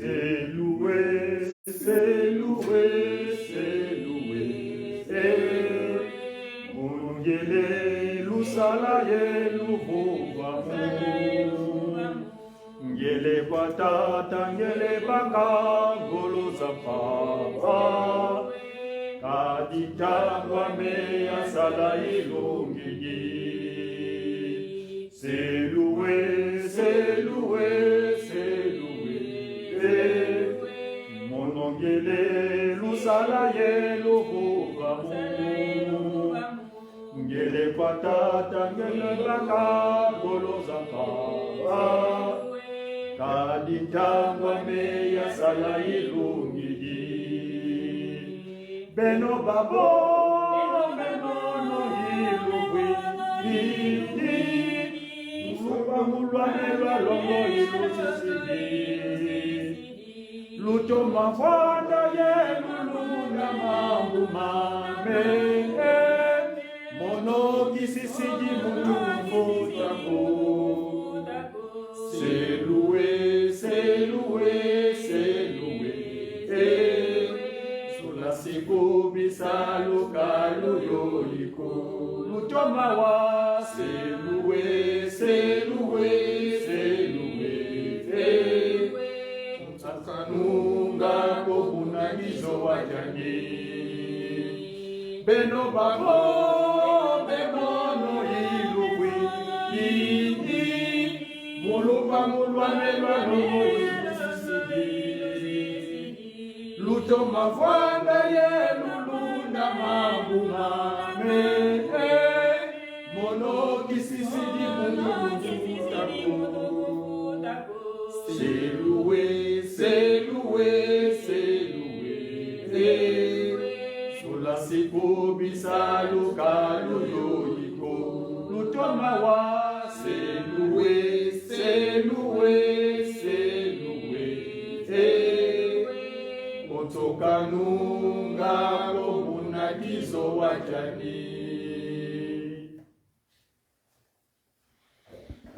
C'est loué, c'est loué, c'est loué. Ngele lusala ye luvuva ngele batata ngele baka goloza pa kaditangwa me asala ilungigi. C'est loué, c'est loué, c'est loué. Mon ngele lusala ye luvuva ngele patata ngele baka goloza pa kaditangwa me yasala ilungigi. Beno babo beno no ilugwi musuba mulwane lwalongo ilusisigi luto mafanda ye luluna mambu mame mono kisisigi mungu tako. C'est loué, c'est loué, c'est loué. Sula siku bisalu kalu yoliko lutomawa. C'est loué, c'est loué, c'est loué. Mtakanunga kohuna gizo wajangi. Beno babo bebono ilugwi mulupa mulwane lwano luto mavwanda ye lulunda mabumame mono kisisidi mungu. C'est loué, c'est loué, c'est loué. Sula siku bisalu kalu yoiko lutomawa. C'est loué, c'est loué, c'est loué. Otokanunga kohuna gizo wajani.